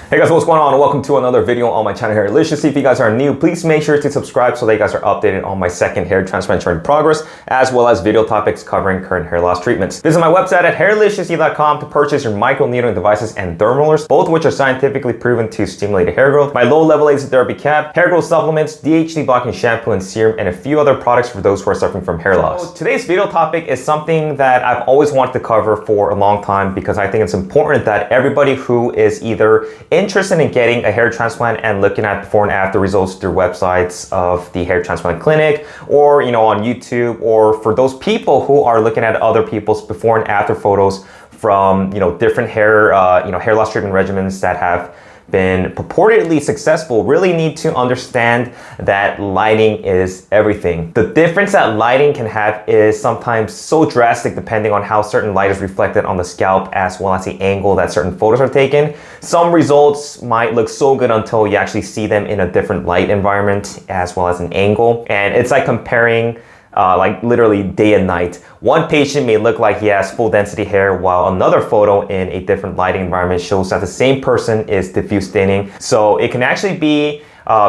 Hey guys, what's going on? Welcome to another video on my channel, Hairliciously. If you guys are new, please make sure to subscribe so that you guys are updated on my second hair transplant journey progress, as well as video topics covering current hair loss treatments. Visit my website at hairliciously.com to purchase your microneedling devices and dermal rollers, both of which are scientifically proven to stimulate hair growth. My low-level laser therapy cap, hair growth supplements, DHT blocking shampoo and serum, and a few other products for those who are suffering from hair loss. So today's video topic is something that I've always wanted to cover for a long time because I think it's important that everybody who is either interested in getting a hair transplant and looking at before and after results through websites of the hair transplant clinic, or on YouTube, or for those people who are looking at other people's before and after photos from different hair hair loss treatment regimens that have been purportedly successful, really need to understand that lighting is everything. The difference that lighting can have is sometimes so drastic depending on how certain light is reflected on the scalp, as well as the angle that certain photos are taken. Some results might look so good until you actually see them in a different light environment as well as an angle. And it's like comparing like literally day and night. One patient may look like he has full density hair, while another photo in a different lighting environment shows that the same person is diffuse thinning. So it can actually be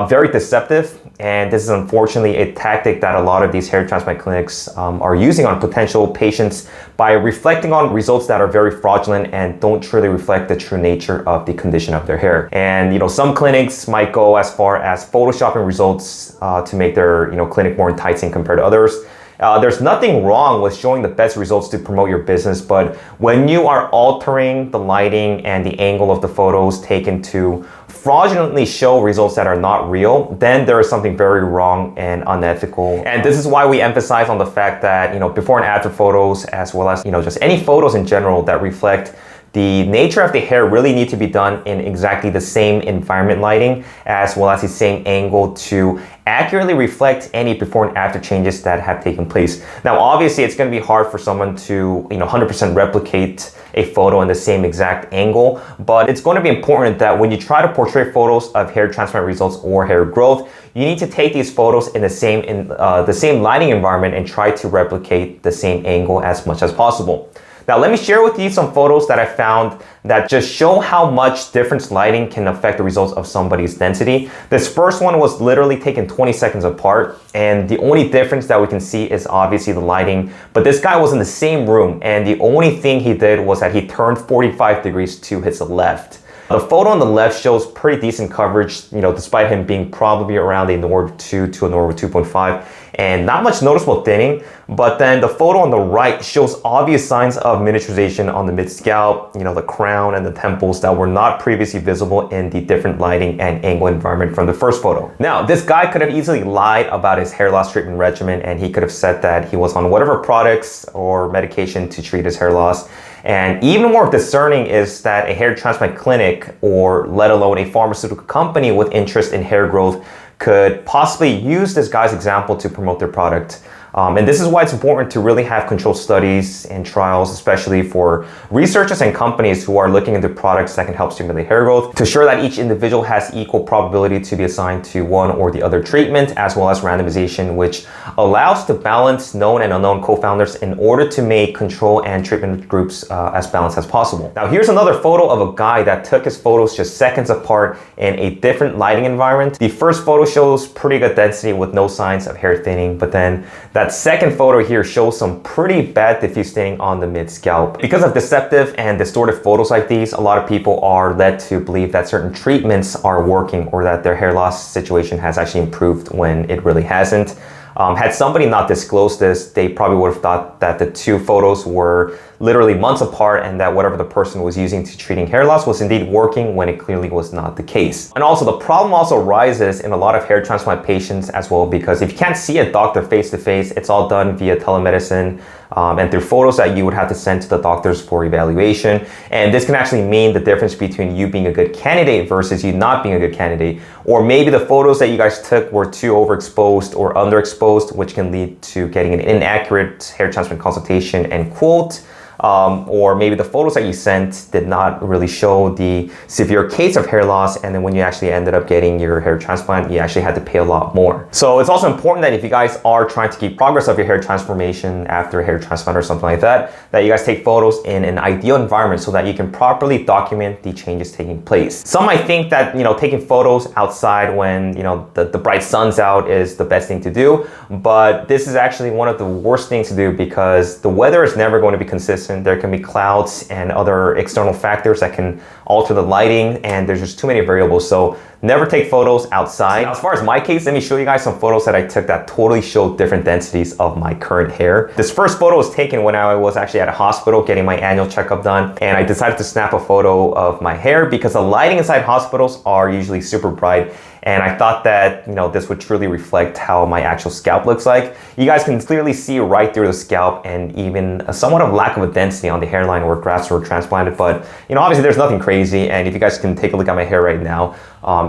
very deceptive, and this is unfortunately a tactic that a lot of these hair transplant clinics are using on potential patients by reflecting on results that are very fraudulent and don't truly reflect the true nature of the condition of their hair. And some clinics might go as far as photoshopping results to make their clinic more enticing compared to others. There's nothing wrong with showing the best results to promote your business, but when you are altering the lighting and the angle of the photos taken to fraudulently show results that are not real, then there is something very wrong and unethical. And this is why we emphasize on the fact that before and after photos, as well as just any photos in general that reflect the nature of the hair, really need to be done in exactly the same environment lighting as well as the same angle to accurately reflect any before and after changes that have taken place. Now, obviously, it's going to be hard for someone to 100% replicate a photo in the same exact angle, but it's going to be important that when you try to portray photos of hair transplant results or hair growth, you need to take these photos in the same lighting environment and try to replicate the same angle as much as possible. Now, let me share with you some photos that I found that just show how much different lighting can affect the results of somebody's density. This first one was literally taken 20 seconds apart, and the only difference that we can see is obviously the lighting, but this guy was in the same room, and the only thing he did was that he turned 45 degrees to his left. The photo on the left shows pretty decent coverage, despite him being probably around a Nord 2 to a Nord 2.5, and not much noticeable thinning. But then the photo on the right shows obvious signs of miniaturization on the mid-scalp, the crown and the temples that were not previously visible in the different lighting and angle environment from the first photo. Now, this guy could have easily lied about his hair loss treatment regimen, and he could have said that he was on whatever products or medication to treat his hair loss. And even more discerning is that a hair transplant clinic, or let alone a pharmaceutical company with interest in hair growth, could possibly use this guy's example to promote their product. And this is why it's important to really have controlled studies and trials, especially for researchers and companies who are looking into products that can help stimulate hair growth, to ensure that each individual has equal probability to be assigned to one or the other treatment, as well as randomization, which allows to balance known and unknown co-founders in order to make control and treatment groups as balanced as possible. Now, here's another photo of a guy that took his photos just seconds apart in a different lighting environment. The first photo shows pretty good density with no signs of hair thinning, but then that second photo here shows some pretty bad diffuse thinning on the mid-scalp. Because of deceptive and distorted photos like these, a lot of people are led to believe that certain treatments are working or that their hair loss situation has actually improved when it really hasn't. Had somebody not disclosed this, they probably would have thought that the two photos were literally months apart and that whatever the person was using to treating hair loss was indeed working, when it clearly was not the case. And also, the problem also rises in a lot of hair transplant patients as well, because if you can't see a doctor face to face, it's all done via telemedicine and through photos that you would have to send to the doctors for evaluation. And this can actually mean the difference between you being a good candidate versus you not being a good candidate. Or maybe the photos that you guys took were too overexposed or underexposed, which can lead to getting an inaccurate hair transplant consultation and quote. or maybe the photos that you sent did not really show the severe case of hair loss, and then when you actually ended up getting your hair transplant, you actually had to pay a lot more. So it's also important that if you guys are trying to keep progress of your hair transformation after a hair transplant or something like that, that you guys take photos in an ideal environment so that you can properly document the changes taking place. Some might think that, you know, taking photos outside when, you know, the bright sun's out is the best thing to do, but this is actually one of the worst things to do because the weather is never going to be consistent. There can be clouds and other external factors that can alter the lighting, and there's just too many variables. So never take photos outside. Now, as far as my case, let me show you guys some photos that I took that totally showed different densities of my current hair. This first photo was taken when I was actually at a hospital getting my annual checkup done, and I decided to snap a photo of my hair because the lighting inside hospitals are usually super bright, and I thought that, you know, this would truly reflect how my actual scalp looks like. You guys can clearly see right through the scalp and even a somewhat of lack of a density on the hairline where grafts were transplanted, but, you know, obviously there's nothing crazy, and if you guys can take a look at my hair right now,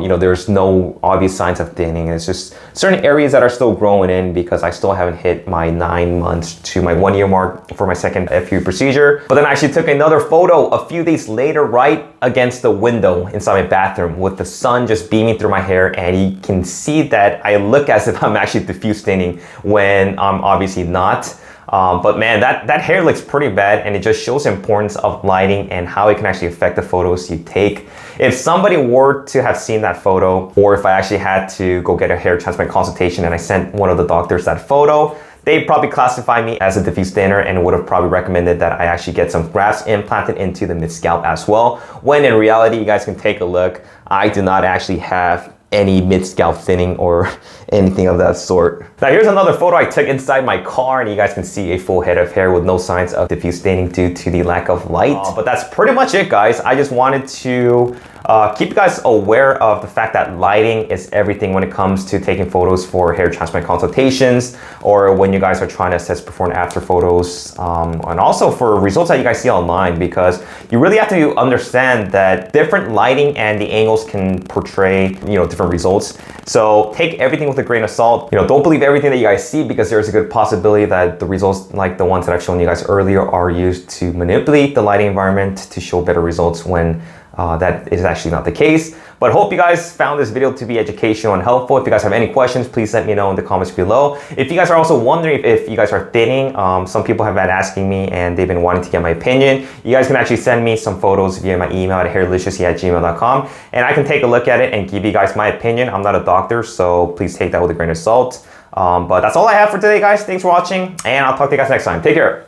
you know, there's no obvious signs of thinning. It's just certain areas that are still growing in because I still haven't hit my 9 months to my 1 year mark for my second FU procedure. But then I actually took another photo a few days later right against the window inside my bathroom with the sun just beaming through my hair, and you can see that I look as if I'm actually diffuse thinning when I'm obviously not. But man, that hair looks pretty bad, and it just shows the importance of lighting and how it can actually affect the photos you take. If somebody were to have seen that photo, or if I actually had to go get a hair transplant consultation and I sent one of the doctors that photo, they'd probably classify me as a diffuse thinner and would have probably recommended that I actually get some grafts implanted into the mid-scalp as well. When in reality, you guys can take a look, I do not actually have any mid-scalp thinning or anything of that sort. Now here's another photo I took inside my car, and you guys can see a full head of hair with no signs of diffuse thinning due to the lack of light. But that's pretty much it, guys. I just wanted to keep you guys aware of the fact that lighting is everything when it comes to taking photos for hair transplant consultations, or when you guys are trying to assess before and after photos, and also for results that you guys see online, because you really have to understand that different lighting and the angles can portray, you know, different results. So take everything with a grain of salt. You know, don't believe everything that you guys see, because there's a good possibility that the results like the ones that I've shown you guys earlier are used to manipulate the lighting environment to show better results when that is actually not the case. But hope you guys found this video to be educational and helpful. If you guys have any questions, please let me know in the comments below. If you guys are also wondering if you guys are thinning, some people have been asking me and they've been wanting to get my opinion. You guys can actually send me some photos via my email at hairliciously@gmail.com, and I can take a look at it and give you guys my opinion. I'm not a doctor, so please take that with a grain of salt. But that's all I have for today, guys. Thanks for watching, and I'll talk to you guys next time. Take care.